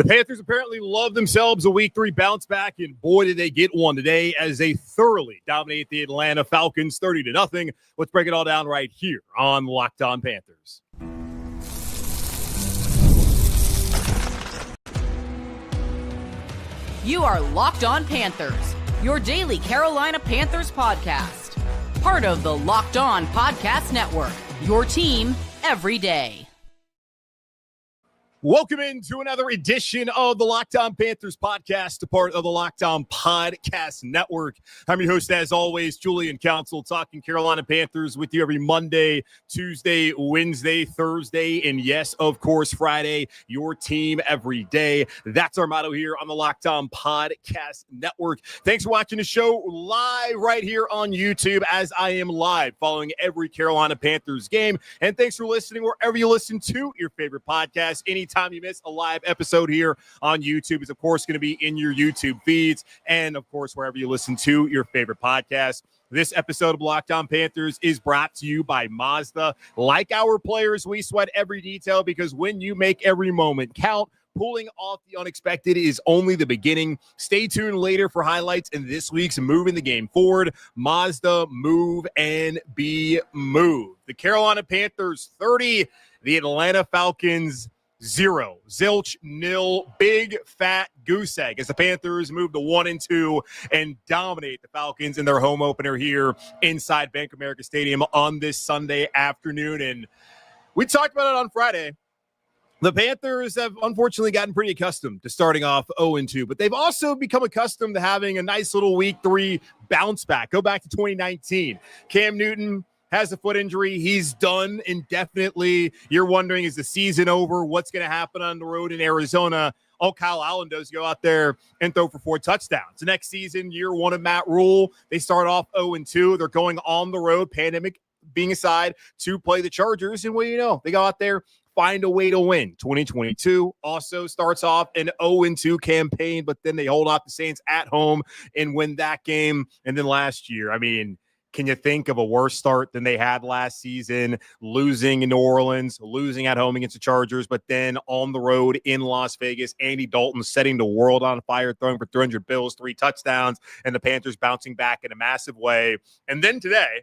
The Panthers apparently love themselves a Week 3 bounce back, and boy, did they get one today as they thoroughly dominate the Atlanta Falcons 30-0. Let's break it all down right here on Locked On Panthers. You are Locked On Panthers, your daily Carolina Panthers podcast. Part of the Locked On Podcast Network, your team every day. Welcome into another edition of the Locked On Panthers podcast, a part of the Locked On Podcast Network. I'm your host, as always, Julian Council, talking Carolina Panthers with you every Monday, Tuesday, Wednesday, Thursday, and yes, of course, Friday, your team every day. That's our motto here on the Locked On Podcast Network. Thanks for watching the show live right here on YouTube, as I am live following every Carolina Panthers game. And thanks for listening wherever you listen to your favorite podcast. Anytime you miss a live episode here on YouTube is, of course, going to be in your YouTube feeds and, of course, wherever you listen to your favorite podcast. This episode of Locked On Panthers is brought to you by Mazda. Like our players, we sweat every detail because when you make every moment count, pulling off the unexpected is only the beginning. Stay tuned later for highlights in this week's Moving the Game Forward. Mazda, move and be moved. The Carolina Panthers 30, the Atlanta Falcons 0. Zilch, nil, big fat goose egg as the Panthers move to 1-2 and dominate the Falcons in their home opener here inside Bank of America Stadium on this Sunday afternoon. And we talked about it on Friday. The Panthers have unfortunately gotten pretty accustomed to starting off 0-2, but they've also become accustomed to having a nice little Week 3 bounce back. Go back to 2019. Cam Newton has a foot injury. He's done indefinitely. You're wondering, is the season over? What's going to happen on the road in Arizona? All Kyle Allen does go out there and throw for 4 touchdowns. The next season, year 1 of Matt Rule, they start off 0-2. They're going on the road, pandemic being aside, to play the Chargers. And what do you know? They go out there, find a way to win. 2022 also starts off an 0-2 campaign, but then they hold off the Saints at home and win that game. And then last year, I mean, can you think of a worse start than they had last season, losing in New Orleans, losing at home against the Chargers, but then on the road in Las Vegas, Andy Dalton setting the world on fire, throwing for 300 bills, 3 touchdowns, and the Panthers bouncing back in a massive way. And then today,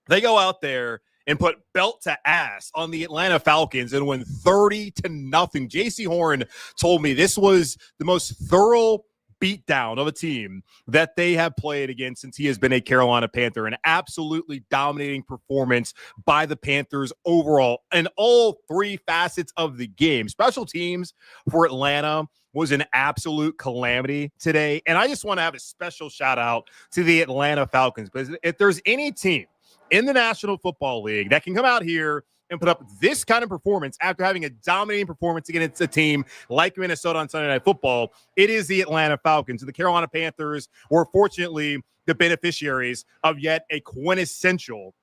they go out there and put belt to ass on the Atlanta Falcons and win 30-0. Jaycee Horn told me this was the most thorough beatdown of a team that they have played against since he has been a Carolina Panther. An absolutely dominating performance by the Panthers overall in all 3 facets of the game. Special teams for Atlanta was an absolute calamity today. And I just want to have a special shout out to the Atlanta Falcons, because if there's any team in the National Football League that can come out here and put up this kind of performance after having a dominating performance against a team like Minnesota on Sunday Night Football, it is the Atlanta Falcons. And the Carolina Panthers were fortunately the beneficiaries of yet a quintessential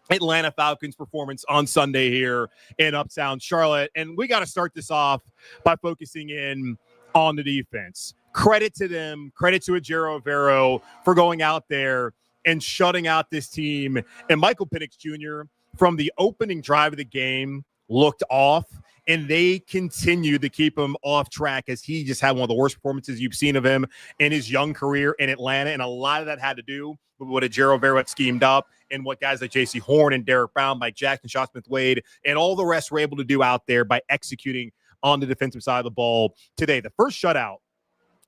Atlanta Falcons performance on Sunday here in Uptown Charlotte. And we got to start this off by focusing in on the defense. Credit to them, credit to Ejiro Evero for going out there and shutting out this team. And Michael Penix Jr., from the opening drive of the game, looked off, and they continued to keep him off track as he just had one of the worst performances you've seen of him in his young career in Atlanta. And a lot of that had to do with what Ejiro Evero had schemed up and what guys like Jaycee Horn and Derek Brown, Mike Jackson, Shaw Smith-Wade, and all the rest were able to do out there by executing on the defensive side of the ball today. The first shutout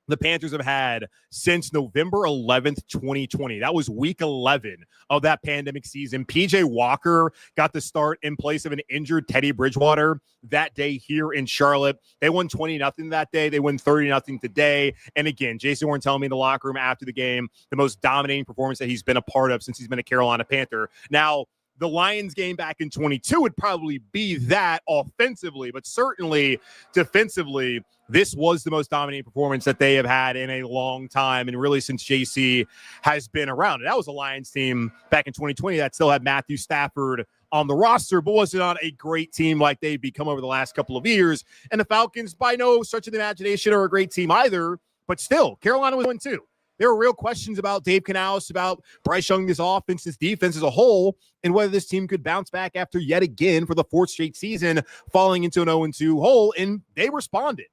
the Panthers have had since November 11th, 2020. That was week 11 of that pandemic season. PJ Walker got the start in place of an injured Teddy Bridgewater that day here in Charlotte. They won 20-0 that day. They win 30-0 today. And again, Jaycee Horn telling me in the locker room after the game, the most dominating performance that he's been a part of since he's been a Carolina Panther. Now, the Lions game back in 22 would probably be that offensively, but certainly defensively, this was the most dominating performance that they have had in a long time, and really since JC has been around. And that was a Lions team back in 2020 that still had Matthew Stafford on the roster, but was not a great team like they've become over the last couple of years. And the Falcons, by no stretch of the imagination, are a great team either, but still, Carolina was 1-2. There were real questions about Dave Canales, about Bryce Young, this offense, this defense as a whole, and whether this team could bounce back after yet again for the 4th straight season falling into an 0-2 hole, and they responded.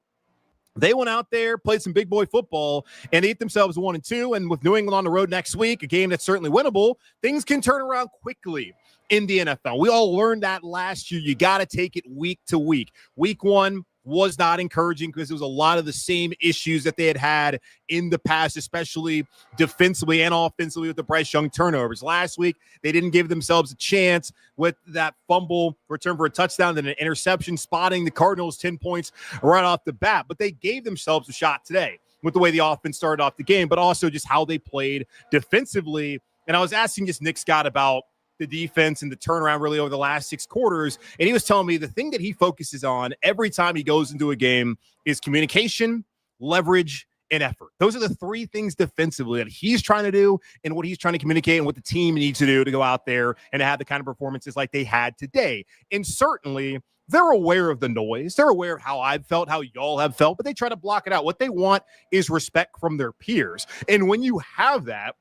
They went out there, played some big boy football, and ate themselves 1-2. And with New England on the road next week, a game that's certainly winnable, things can turn around quickly in the NFL. We all learned that last year. You got to take it week to week. Week 1 was not encouraging because it was a lot of the same issues that they had in the past, especially defensively and offensively with the Bryce Young turnovers. Last week, they didn't give themselves a chance with that fumble return for a touchdown and an interception, spotting the Cardinals 10 points right off the bat. But they gave themselves a shot today with the way the offense started off the game, but also just how they played defensively. And I was asking just Nick Scott about the defense and the turnaround really over the last 6 quarters. And he was telling me the thing that he focuses on every time he goes into a game is communication, leverage, and effort. Those are the 3 things defensively that he's trying to do and what he's trying to communicate and what the team needs to do to go out there and have the kind of performances like they had today. And certainly they're aware of the noise. They're aware of how I've felt, how y'all have felt, but they try to block it out. What they want is respect from their peers. And when you have that,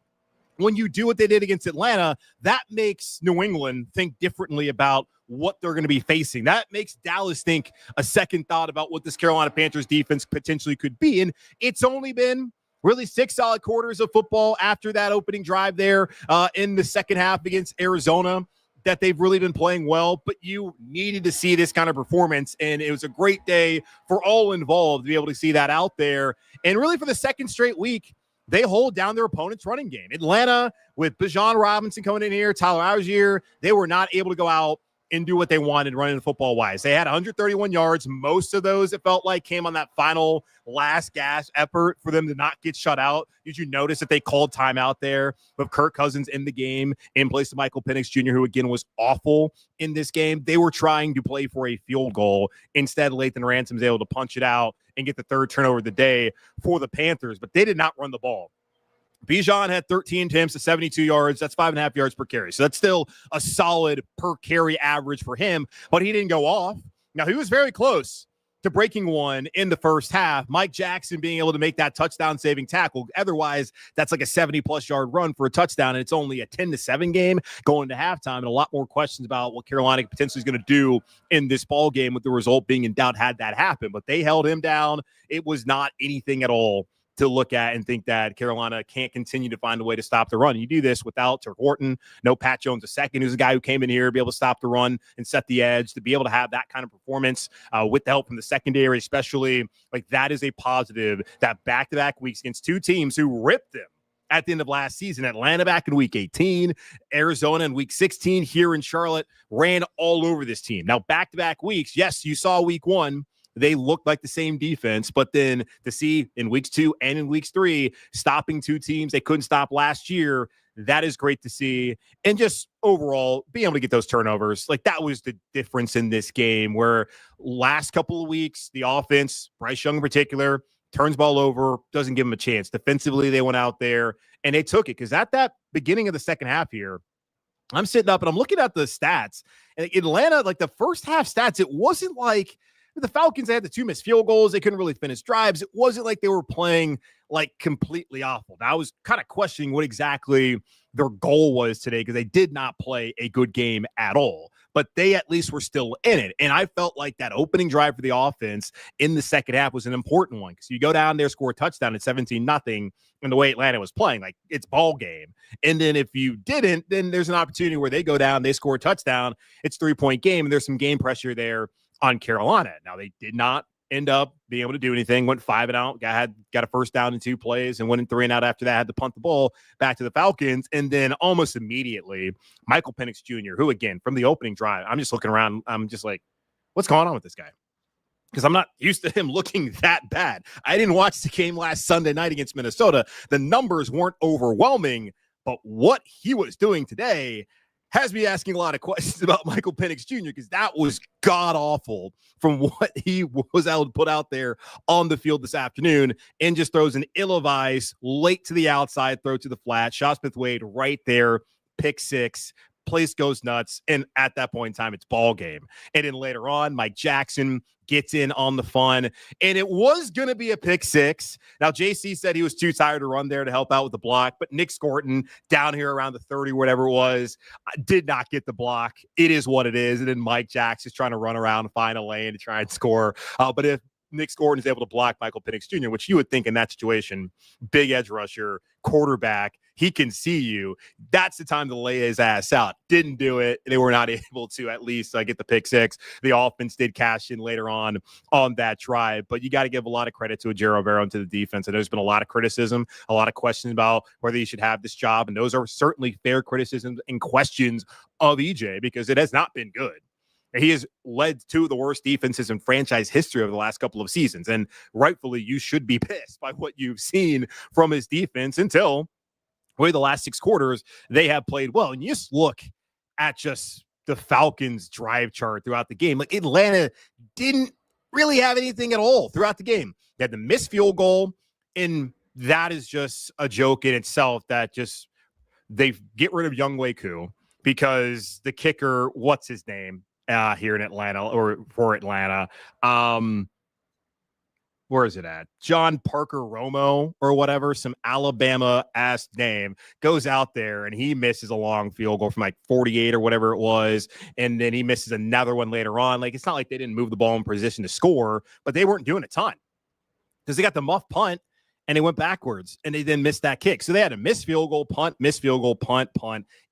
when you do what they did against Atlanta, that makes New England think differently about what they're going to be facing. That makes Dallas think a second thought about what this Carolina Panthers defense potentially could be. And it's only been really 6 solid quarters of football after that opening drive there in the second half against Arizona that they've really been playing well, but you needed to see this kind of performance, and it was a great day for all involved to be able to see that out there. And really for the second straight week, they hold down their opponent's running game. Atlanta, with Bijan Robinson coming in here, Tyler Algier, they were not able to go out and do what they wanted running the football-wise. They had 131 yards. Most of those, it felt like, came on that final last gasp effort for them to not get shut out. Did you notice that they called timeout there with Kirk Cousins in the game in place of Michael Penix Jr., who, again, was awful in this game? They were trying to play for a field goal. Instead, Lathan Ransom was able to punch it out and get the 3rd turnover of the day for the Panthers, but they did not run the ball. Bijan had 13 attempts to 72 yards. That's 5.5 yards per carry. So that's still a solid per carry average for him, but he didn't go off. Now, he was very close to breaking one in the first half. Mike Jackson being able to make that touchdown-saving tackle. Otherwise, that's like a 70-plus yard run for a touchdown, and it's only a 10-7 game going to halftime, and a lot more questions about what Carolina potentially is going to do in this ball game, with the result being in doubt had that happen. But they held him down. It was not anything at all to look at and think that Carolina can't continue to find a way to stop the run. You do this without Turk Horton, no Pat Jones II, who's a guy who came in here to be able to stop the run and set the edge, to be able to have that kind of performance with the help from the secondary, especially. Like, that is a positive, that back-to-back weeks against 2 teams who ripped them at the end of last season. Atlanta back in week 18, Arizona in week 16, here in Charlotte, ran all over this team. Now, back-to-back weeks, yes, you saw week 1, they looked like the same defense, but then to see in weeks 2 and in weeks 3, stopping 2 teams they couldn't stop last year, that is great to see. And just overall, being able to get those turnovers, like, that was the difference in this game, where last couple of weeks, the offense, Bryce Young in particular, turns ball over, doesn't give them a chance. Defensively, they went out there and they took it, because at that beginning of the second half here, I'm sitting up and I'm looking at the stats. And Atlanta, like, the first half stats, it wasn't like the Falcons, they had the 2 missed field goals. They couldn't really finish drives. It wasn't like they were playing like completely awful. Now, I was kind of questioning what exactly their goal was today, because they did not play a good game at all, but they at least were still in it. And I felt like that opening drive for the offense in the second half was an important one, because you go down there, score a touchdown at 17-0, and the way Atlanta was playing, like, it's ball game. And then if you didn't, then there's an opportunity where they go down, they score a touchdown, it's 3-point game, and there's some game pressure there on Carolina. Now, they did not end up being able to do anything, went 5 and out, got a first down in 2 plays, and went in 3 and out after that, had to punt the ball back to the Falcons. And then almost immediately, Michael Penix Jr., who, again, from the opening drive, I'm just looking around, I'm just like, what's going on with this guy? Because I'm not used to him looking that bad. I didn't watch the game last Sunday night against Minnesota. The numbers weren't overwhelming, but what he was doing today has me asking a lot of questions about Michael Penix Jr., because that was god-awful from what he was able to put out there on the field this afternoon, and just throws an ill-advised late to the outside throw to the flat. Shaw Smith-Wade right there, pick 6. Place goes nuts, and at that point in time, it's ball game. And then later on, Mike Jackson gets in on the fun, and it was going to be a pick 6. Now, JC said he was too tired to run there to help out with the block, but Nick Scorton down here around the 30, whatever it was, did not get the block. It is what it is. And then Mike Jackson's trying to run around and find a lane to try and score. But if Nick Gordon is able to block Michael Penix Jr., which you would think in that situation, big edge rusher, quarterback, he can see you. That's the time to lay his ass out. Didn't do it. They were not able to at least get the pick six. The offense did cash in later on that drive, but you got to give a lot of credit to Ejiro Evero and to the defense. And there's been a lot of criticism, a lot of questions about whether he should have this job. And those are certainly fair criticisms and questions of EJ because it has not been good. He has led two of the worst defenses in franchise history over the last couple of seasons. And rightfully, you should be pissed by what you've seen from his defense until the last 6 quarters, they have played well. And you just look at just the Falcons drive chart throughout the game. Like Atlanta didn't really have anything at all throughout the game. They had the missed field goal, and that is just a joke in itself that just they get rid of Younghoe Koo because the kicker, what's his name? Here in Atlanta or for Atlanta. Where is it at? John Parker Romo or whatever, some Alabama-ass name, goes out there and he misses a long field goal from like 48 or whatever it was. And then he misses another one later on. Like, it's not like they didn't move the ball in position to score, but they weren't doing a ton because they got the muff punt and they went backwards and they then missed that kick. So they had a missed field goal, punt, missed field goal, punt,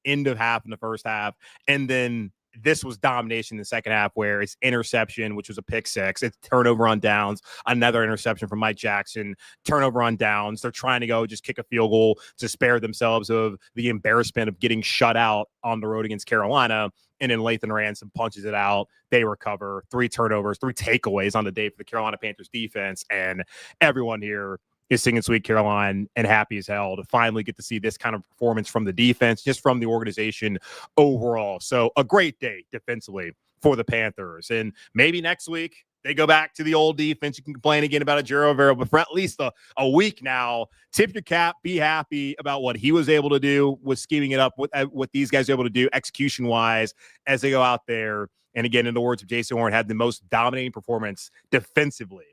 end of half in the first half. And then this was domination in the second half where it's interception, which was a pick six. It's turnover on downs, another interception from Mike Jackson, turnover on downs. They're trying to go just kick a field goal to spare themselves of the embarrassment of getting shut out on the road against Carolina. And then Lathan Ransom punches it out. They recover 3 turnovers, 3 takeaways on the day for the Carolina Panthers defense. And everyone here is singing Sweet Caroline and happy as hell to finally get to see this kind of performance from the defense, just from the organization overall. So a great day defensively for the Panthers. And maybe next week they go back to the old defense. You can complain again about Ejiro Evero, but for at least a week now, tip your cap, be happy about what he was able to do with scheming it up, what these guys are able to do execution-wise as they go out there. And again, in the words of Jaycee Horn, had the most dominating performance defensively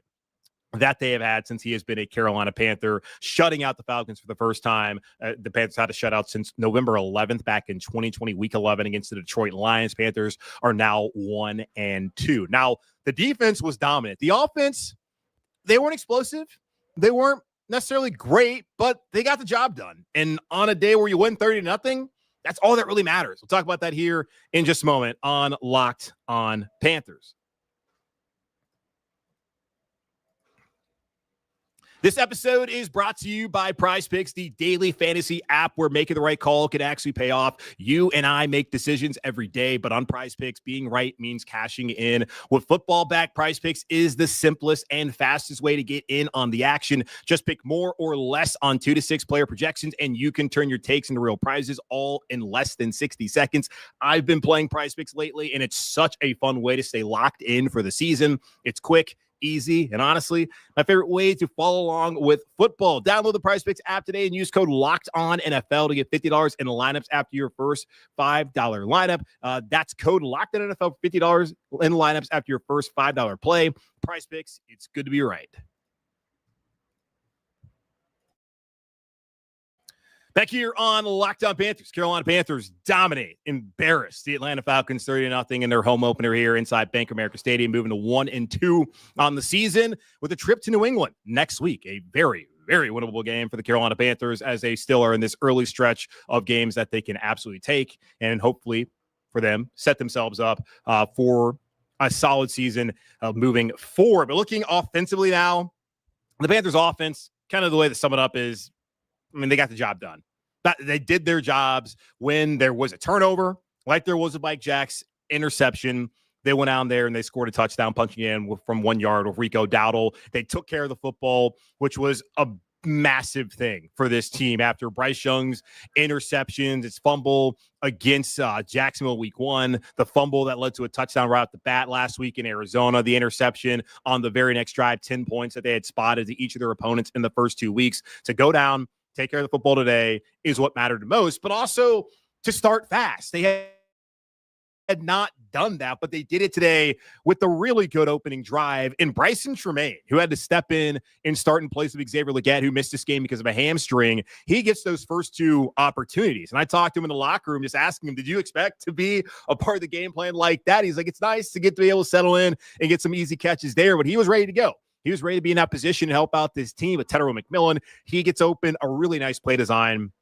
that they have had since he has been a Carolina Panther, shutting out the Falcons for the first time. The Panthers had a shutout since November 11th back in 2020, week 11 against the Detroit Lions. Panthers are now 1-2. Now, the defense was dominant. The offense, they weren't explosive. They weren't necessarily great, but they got the job done. And on a day where you win 30-0, that's all that really matters. We'll talk about that here in just a moment on Locked on Panthers. This episode is brought to you by PrizePicks, the daily fantasy app where making the right call can actually pay off. You and I make decisions every day, but on PrizePicks, being right means cashing in. With football back, PrizePicks is the simplest and fastest way to get in on the action. Just pick more or less on 2 to 6 player projections, and you can turn your takes into real prizes all in less than 60 seconds. I've been playing PrizePicks lately, and it's such a fun way to stay locked in for the season. It's quick, easy, and honestly, my favorite way to follow along with football. Download the PrizePicks app today and use code LOCKEDONNFL to get $50 in the lineups after your first $5 lineup. That's code LOCKEDONNFL for $50 in the lineups after your first $5 play. PrizePicks, it's good to be right. Back here on Locked On Panthers, Carolina Panthers dominate, embarrass the Atlanta Falcons 30-0 in their home opener here inside Bank of America Stadium, moving to 1-2 on the season with a trip to New England next week. A very, very winnable game for the Carolina Panthers as they still are in this early stretch of games that they can absolutely take and hopefully for them set themselves up for a solid season moving forward. But looking offensively now, the Panthers offense, kind of the way to sum it up is, they got the job done. They did their jobs when there was a turnover, like there was a Mike Jackson interception. They went out there and they scored a touchdown punching in from 1 yard with Rico Dowdle. They took care of the football, which was a massive thing for this team after Bryce Young's interceptions, its fumble against Jacksonville week 1, the fumble that led to a touchdown right off the bat last week in Arizona, the interception on the very next drive, 10 points that they had spotted to each of their opponents in the first 2 weeks. To go down, take care of the football today is what mattered the most, but also to start fast. They had not done that, but they did it today with a really good opening drive. And Bryson Tremaine, who had to step in and start in place of Xavier Legette, who missed this game because of a hamstring, he gets those first 2 opportunities. And I talked to him in the locker room, just asking him, did you expect to be a part of the game plan like that? He's like, it's nice to get to be able to settle in and get some easy catches there, but he was ready to go. he was ready to be in that position to help out this team. But Tedero McMillan, he gets open, a really nice play design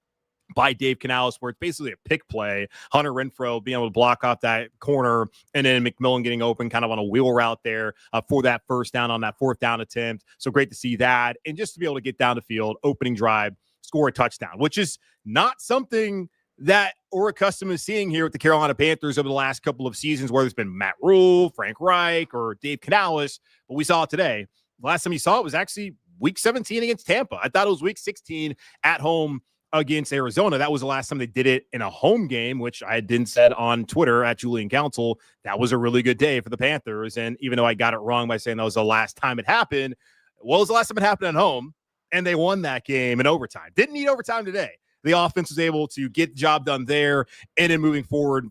by Dave Canales, where it's basically a pick play. Hunter Renfrow being able to block off that corner, and then McMillan getting open kind of on a wheel route there for that first down on that fourth down attempt. So great to see that. And just to be able to get down the field, opening drive, score a touchdown, which is not something that we're accustomed to seeing here with the Carolina Panthers over the last couple of seasons, where there's been Matt Rule, Frank Reich, or Dave Canales. But we saw it today. The last time you saw it was actually week 17 against Tampa. I thought it was week 16 at home against Arizona. That was the last time they did it in a home game, which I didn't said on Twitter at Julian Council. That was a really good day for the Panthers. And even though I got it wrong by saying that was the last time it happened, well, it was the last time it happened at home, and they won that game in overtime. Didn't need overtime today. The offense was able to get the job done there, and then moving forward,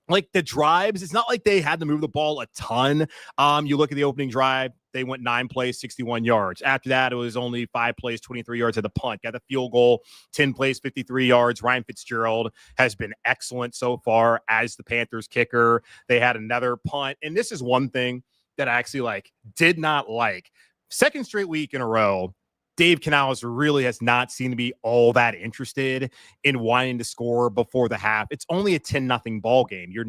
like the drives, it's not like they had to move the ball a ton. You look at the opening drive, they went 9 plays, 61 yards. After that, it was only 5 plays, 23 yards at the punt. Got the field goal, 10 plays, 53 yards. Ryan Fitzgerald has been excellent so far as the Panthers kicker. They had another punt. And this is one thing that I actually did not like. Second straight week in a row, Dave Canales really has not seemed to be all that interested in wanting to score before the half. It's only a 10-0 ball game. You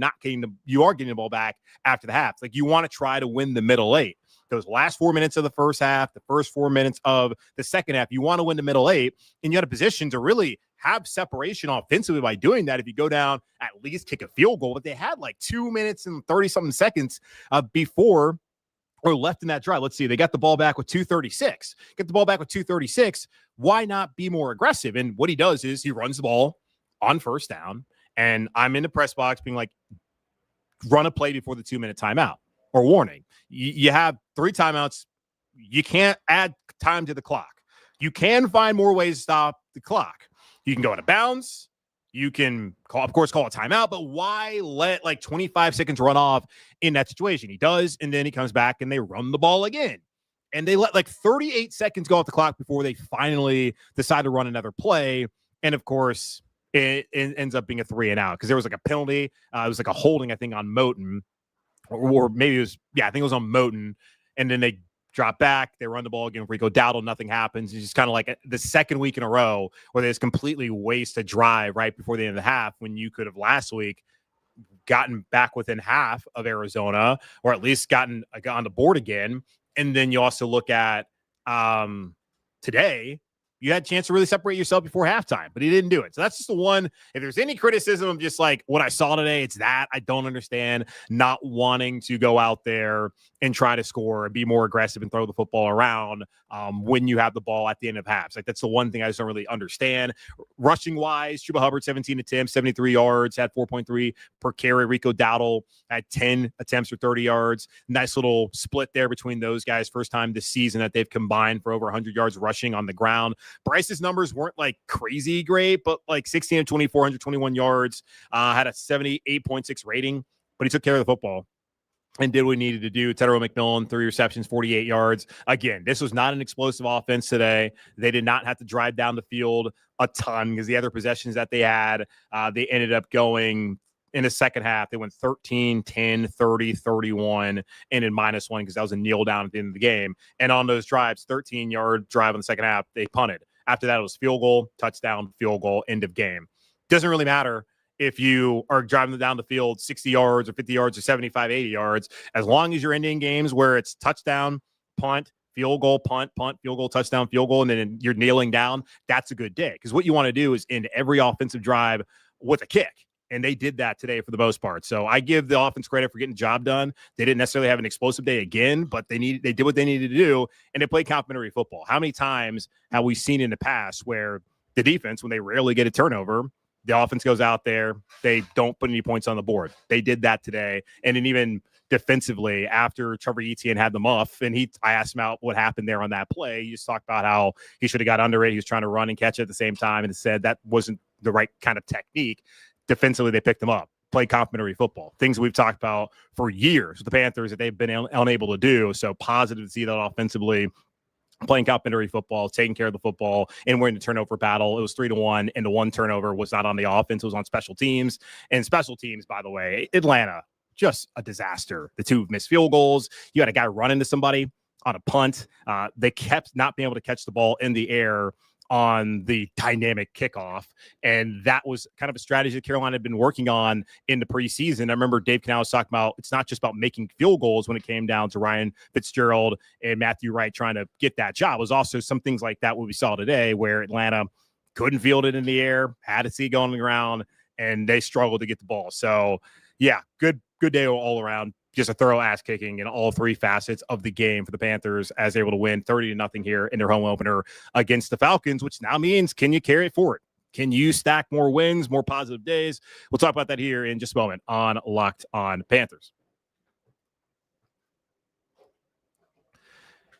are getting the ball back after the half. You want to try to win the middle 8. Those last 4 minutes of the first half, the first 4 minutes of the second half, you want to win the middle 8, and you had a position to really have separation offensively by doing that. If you go down, at least kick a field goal. But they had 2 minutes and 30-something seconds before or left in that drive. Let's see. They got the ball back with 2:36. Get the ball back with 2:36. Why not be more aggressive? And what he does is he runs the ball on first down, and I'm in the press box being like, run a play before the 2-minute timeout or warning. You have 3 timeouts. You can't add time to the clock. You can find more ways to stop the clock. You can go out of bounds. You can, call a timeout, but why let 25 seconds run off in that situation? He does, and then he comes back and they run the ball again. And they let 38 seconds go off the clock before they finally decide to run another play. And, of course, it ends up being a 3-and-out because there was a penalty. It was a holding, I think, on Moten. Or maybe it was, I think it was on Moten. And then they drop back, they run the ball again. Rico Dowdle, nothing happens. It's just kind of the second week in a row where they just completely waste a drive right before the end of the half when you could have last week gotten back within half of Arizona, or at least gotten on the board again. And then you also look at today, you had a chance to really separate yourself before halftime, but he didn't do it. So that's just the one. If there's any criticism of just what I saw today, it's that I don't understand not wanting to go out there and try to score and be more aggressive and throw the football around when you have the ball at the end of halves. That's the one thing I just don't really understand. Rushing wise, Chuba Hubbard, 17 attempts, 73 yards, had 4.3 per carry. Rico Dowdle had 10 attempts for 30 yards. Nice little split there between those guys. First time this season that they've combined for over 100 yards rushing on the ground. Bryce's numbers weren't crazy great, but 16 of 24, 121 yards, had a 78.6 rating, but he took care of the football and did what he needed to do. Tedero McMillan, 3 receptions, 48 yards. Again, this was not an explosive offense today. They did not have to drive down the field a ton because the other possessions that they had, they ended up going in the second half. They went 13, 10, 30, 31, and in -1 because that was a kneel down at the end of the game. And on those drives, 13-yard drive in the second half, they punted. After that, it was field goal, touchdown, field goal, end of game. Doesn't really matter if you are driving down the field 60 yards or 50 yards or 75, 80 yards, as long as you're ending games where it's touchdown, punt, field goal, punt, field goal, touchdown, field goal, and then you're kneeling down, that's a good day. Because what you want to do is end every offensive drive with a kick. And they did that today for the most part. So I give the offense credit for getting the job done. They didn't necessarily have an explosive day again, but they did what they needed to do, and they played complementary football. How many times have we seen in the past where the defense, when they rarely get a turnover, the offense goes out there, they don't put any points on the board? They did that today. And then even defensively, after Trevor Etienne had the muff, and I asked him out what happened there on that play. He just talked about how he should have got under it. He was trying to run and catch it at the same time, and said that wasn't the right kind of technique. Defensively, they picked them up, played complementary football, things we've talked about for years with the Panthers that they've been unable to do. So positive to see that offensively, playing complementary football, taking care of the football, and winning the turnover battle. It was 3-1, and the one turnover was not on the offense. It was on special teams. And special teams, by the way, Atlanta, just a disaster. The 2 missed field goals. You had a guy run into somebody. on a punt. They kept not being able to catch the ball in the air on the dynamic kickoff. And that was kind of a strategy that Carolina had been working on in the preseason. I remember Dave Canal was talking about it's not just about making field goals when it came down to Ryan Fitzgerald and Matthew Wright trying to get that job. It was also some things like that what we saw today where Atlanta couldn't field it in the air, had to see it go on the ground, and they struggled to get the ball. So, yeah, good day all around. Just a thorough ass kicking in all three facets of the game for the Panthers as they're able to win 30-0 here in their home opener against the Falcons, which now means, can you carry it forward? Can you stack more wins, more positive days? We'll talk about that here in just a moment on Locked On Panthers.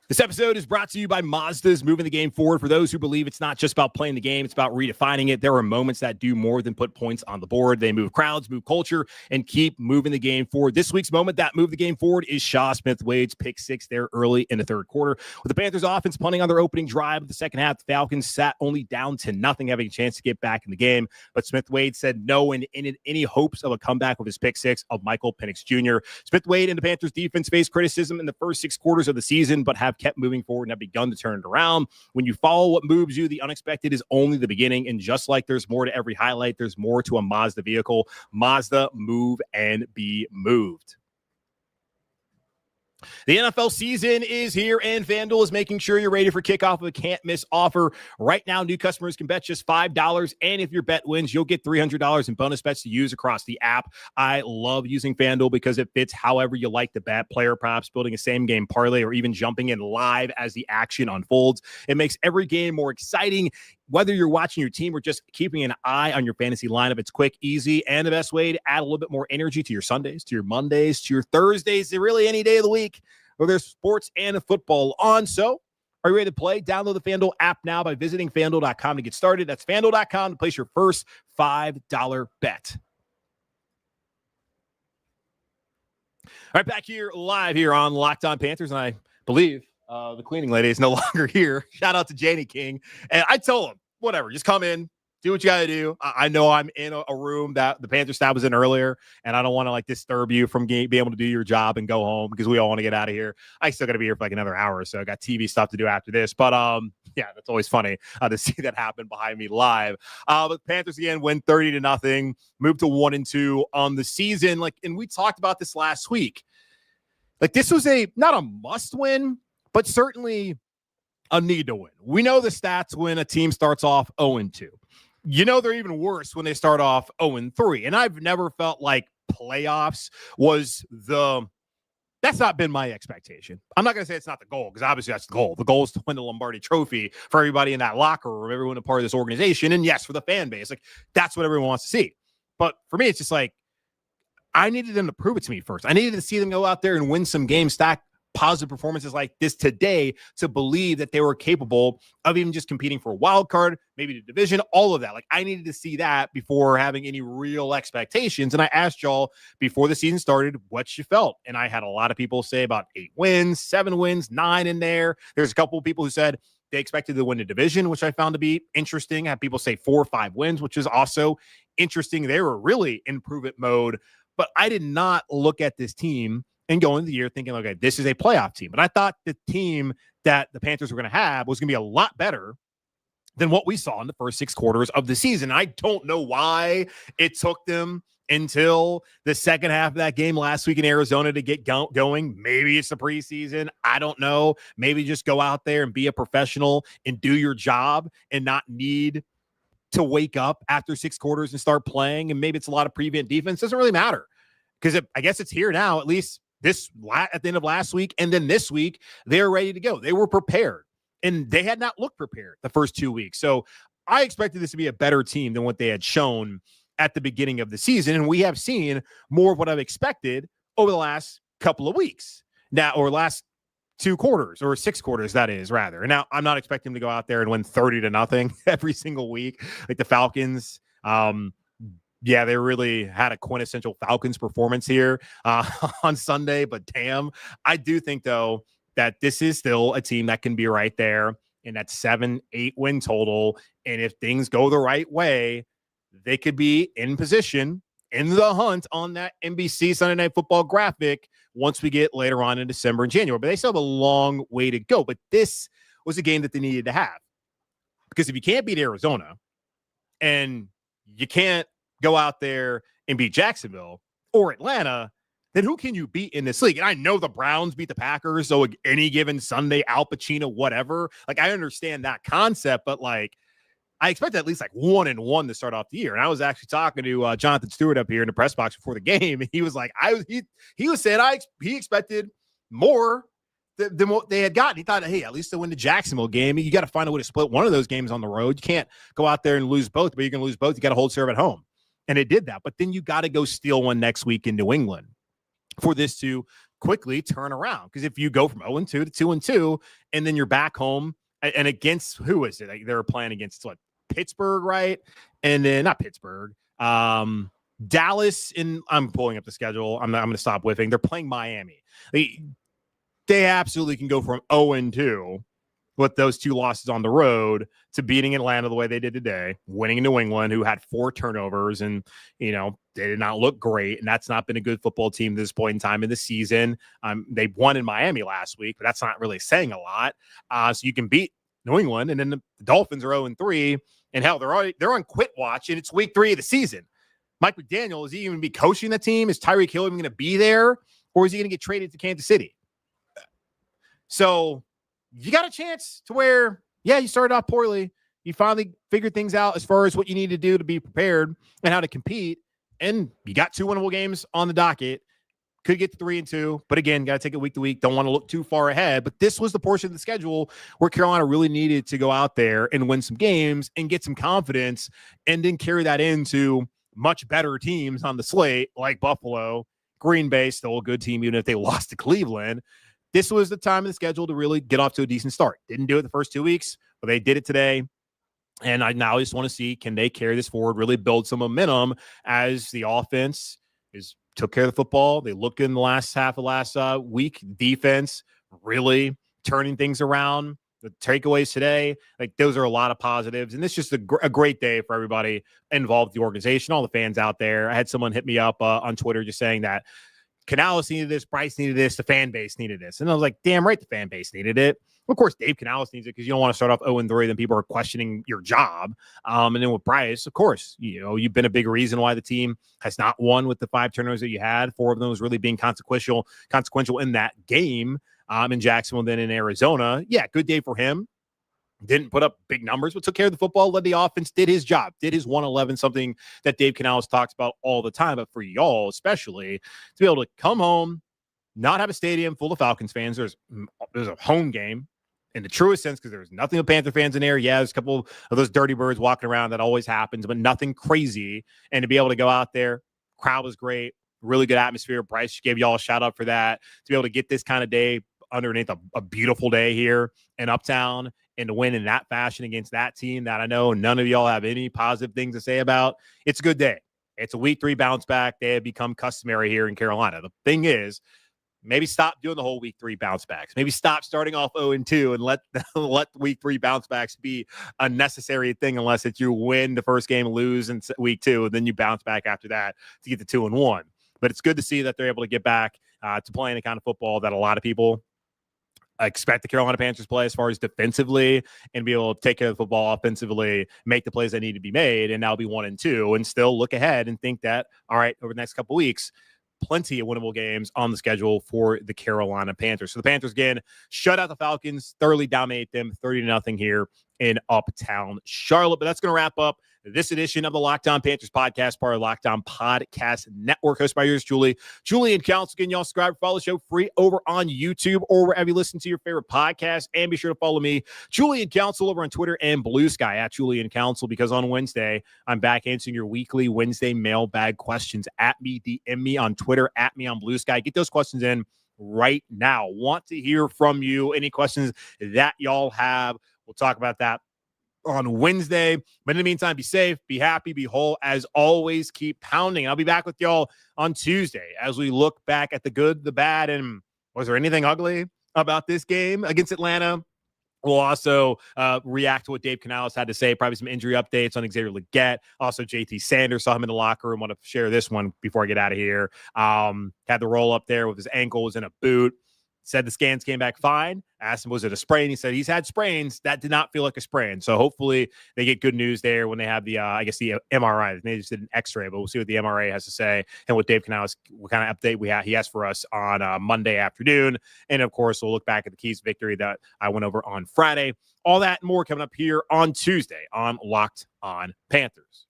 This episode is brought to you by Mazda's moving the game forward. For those who believe it's not just about playing the game, it's about redefining it. There are moments that do more than put points on the board. They move crowds, move culture, and keep moving the game forward. This week's moment that moved the game forward is Shaw Smith-Wade's pick six there early in the third quarter. With the Panthers offense punting on their opening drive of the second half, the Falcons sat only down to nothing, having a chance to get back in the game. But Smith-Wade said no and ended any hopes of a comeback with his pick six of Michael Penix Jr. Smith-Wade and the Panthers defense faced criticism in the first 6 quarters of the season, but have kept moving forward and have begun to turn it around. When you follow what moves you, the unexpected is only the beginning. And just like there's more to every highlight, there's more to a Mazda vehicle. Mazda, move and be moved. The NFL season is here, and FanDuel is making sure you're ready for kickoff with a can't-miss offer. Right now, new customers can bet just $5, and if your bet wins, you'll get $300 in bonus bets to use across the app. I love using FanDuel because it fits however you like to bet. Player props, building a same-game parlay, or even jumping in live as the action unfolds. It makes every game more exciting. Whether you're watching your team or just keeping an eye on your fantasy lineup, it's quick, easy, and the best way to add a little bit more energy to your Sundays, to your Mondays, to your Thursdays, to really any day of the week where there's sports and football on. So, are you ready to play? Download the FanDuel app now by visiting FanDuel.com to get started. That's FanDuel.com to place your first $5 bet. All right, back here live here on Locked On Panthers, and I believe the cleaning lady is no longer here. Shout out to Janie King. And I told him, whatever, just come in, do what you got to do. I know I'm in a room that the Panther staff was in earlier, and I don't want to disturb you from being able to do your job and go home because we all want to get out of here. I still got to be here for another hour or so. I got TV stuff to do after this. But yeah, that's always funny to see that happen behind me live. But the Panthers again win 30-0, moved to 1-2 on the season. And we talked about this last week. This was not a must win, but certainly a need to win. We know the stats when a team starts off 0-2. You know they're even worse when they start off 0-3. And I've never felt like playoffs was that's not been my expectation. I'm not going to say it's not the goal, because obviously that's the goal. The goal is to win the Lombardi Trophy for everybody in that locker room, everyone a part of this organization, and yes, for the fan base. That's what everyone wants to see. But for me, it's just I needed them to prove it to me first. I needed to see them go out there and win some games, stack positive performances like this today to believe that they were capable of even just competing for a wild card, maybe the division, all of that. I needed to see that before having any real expectations. And I asked y'all before the season started what you felt. And I had a lot of people say about 8 wins, 7 wins, 9 in there. There's a couple of people who said they expected to win the division, which I found to be interesting. I had people say 4 or 5 wins, which is also interesting. They were really in prove-it mode. But I did not look at this team and go into the year thinking, okay, this is a playoff team. But I thought the team that the Panthers were going to have was going to be a lot better than what we saw in the first 6 quarters of the season. I don't know why it took them until the second half of that game last week in Arizona to get going. Maybe it's the preseason. I don't know. Maybe just go out there and be a professional and do your job and not need to wake up after 6 quarters and start playing. And maybe it's a lot of prevent defense. Doesn't really matter, because I guess it's here now, at least at the end of last week. And then this week, they're ready to go. They were prepared, and they had not looked prepared the first 2 weeks. So I expected this to be a better team than what they had shown at the beginning of the season. And we have seen more of what I've expected over the last couple of weeks now, or last 2 quarters, or 6 quarters, that is, rather. And now I'm not expecting them to go out there and win 30-0 every single week like the Falcons. Yeah, they really had a quintessential Falcons performance here on Sunday. But damn, I do think, though, that this is still a team that can be right there in that 7-8 win total. And if things go the right way, they could be in position in the hunt on that NBC Sunday Night Football graphic once we get later on in December and January. But they still have a long way to go. But this was a game that they needed to have. Because if you can't beat Arizona and you can't go out there and beat Jacksonville or Atlanta, then who can you beat in this league? And I know the Browns beat the Packers, so any given Sunday, Al Pacino, whatever. Like, I understand that concept, but like, I expected at least like 1-1 to start off the year. And I was actually talking to Jonathan Stewart up here in the press box before the game, and he was like, he was saying he expected more than what they had gotten. He thought, hey, at least they win the Jacksonville game. You got to find a way to split one of those games on the road. You can't go out there and lose both, but you can lose both. You got to hold serve at home. And it did that. But then you got to go steal one next week in New England for this to quickly turn around. Because if you go from 0-2 to 2-2, and then you're back home and against, who is it? Like, they were playing against what? Pittsburgh, right? And then not Pittsburgh, Dallas. I'm pulling up the schedule. I'm going to stop whiffing. They're playing Miami. They absolutely can go from 0-2 with those two losses on the road to beating Atlanta the way they did today, winning New England, who had 4 turnovers, and they did not look great, and that's not been a good football team at this point in time in the season. They won in Miami last week, but that's not really saying a lot. So you can beat New England, and then the Dolphins are 0-3, and hell, they're on quit watch, and it's week 3 of the season. Mike McDaniel, is he even be coaching the team? Is Tyreek Hill even going to be there, or is he going to get traded to Kansas City? So you got a chance to where, you started off poorly. You finally figured things out as far as what you need to do to be prepared and how to compete. And you got 2 winnable games on the docket. Could get to 3-2, but again, got to take it week to week. Don't want to look too far ahead. But this was the portion of the schedule where Carolina really needed to go out there and win some games and get some confidence, and then carry that into much better teams on the slate like Buffalo, Green Bay, still a good team, even if they lost to Cleveland. This was the time of the schedule to really get off to a decent start. Didn't do it the first 2 weeks, but they did it today. And I now just want to see, can they carry this forward, really build some momentum as the offense took care of the football. They looked good in the last half of last week. Defense really turning things around. The takeaways today, like, those are a lot of positives. And this is just a great day for everybody involved in the organization, all the fans out there. I had someone hit me up on Twitter just saying that Canales needed this, Bryce needed this, the fan base needed this. And I was like, damn right, the fan base needed it. Of course, Dave Canales needs it, because you don't want to start off 0-3, then people are questioning your job. And then with Bryce, of course, you've been a big reason why the team has not won with the 5 turnovers that you had. 4 of those really being consequential in that game in Jacksonville, then in Arizona. Yeah, good day for him. Didn't put up big numbers, but took care of the football, led the offense, did his job, did his 111, something that Dave Canales talks about all the time. But for y'all, especially, to be able to come home, not have a stadium full of Falcons fans. There's a home game in the truest sense, because there's nothing but Panther fans in there. Yeah, there's a couple of those dirty birds walking around. That always happens, but nothing crazy. And to be able to go out there, crowd was great, really good atmosphere. Bryce gave y'all a shout out for that. To be able to get this kind of day underneath a beautiful day here in Uptown, and to win in that fashion against that team that I know none of y'all have any positive things to say about, it's a good day. It's a week 3 bounce back. They have become customary here in Carolina. The thing is, maybe stop doing the whole week 3 bounce backs. Maybe stop starting off 0-2 and let week 3 bounce backs be a necessary thing, unless it's you win the first game, lose in week 2, and then you bounce back after that to get the 2-1. But it's good to see that they're able to get back to playing the kind of football that a lot of people expect the Carolina Panthers play, as far as defensively, and be able to take care of the football offensively, make the plays that need to be made, and now be 1-2, and still look ahead and think that, all right, over the next couple weeks, plenty of winnable games on the schedule for the Carolina Panthers. So the Panthers, again, shut out the Falcons, thoroughly dominate them 30-0 here in Uptown Charlotte. But that's going to wrap up this edition of the Locked On Panthers podcast, part of the Locked On Podcast Network, hosted by yours, Julian Council. Again, y'all subscribe, follow the show free over on YouTube or wherever you listen to your favorite podcast. And be sure to follow me, Julian Council, over on Twitter and Blue Sky at Julian Council, because on Wednesday, I'm back answering your weekly Wednesday mailbag questions. At me, DM me on Twitter, at me on Blue Sky. Get those questions in right now. Want to hear from you. Any questions that y'all have, we'll talk about that on Wednesday. But in the meantime, be safe, be happy, be whole. As always, keep pounding. I'll be back with y'all on Tuesday as we look back at the good, the bad, and was there anything ugly about this game against Atlanta? We'll also react to what Dave Canales had to say, probably some injury updates on Xavier Legette. Also, JT Sanders, saw him in the locker room. Want to share this one before I get out of here. Had the roll up there with his ankle, was in a boot. Said the scans came back fine. Asked him, was it a sprain? He said he's had sprains. That did not feel like a sprain. So hopefully they get good news there when they have the, I guess, the MRI. They just did an x-ray, but we'll see what the MRA has to say and what Dave Canales, what kind of update he has for us on Monday afternoon. And, of course, we'll look back at the Keys victory that I went over on Friday. All that and more coming up here on Tuesday on Locked On Panthers.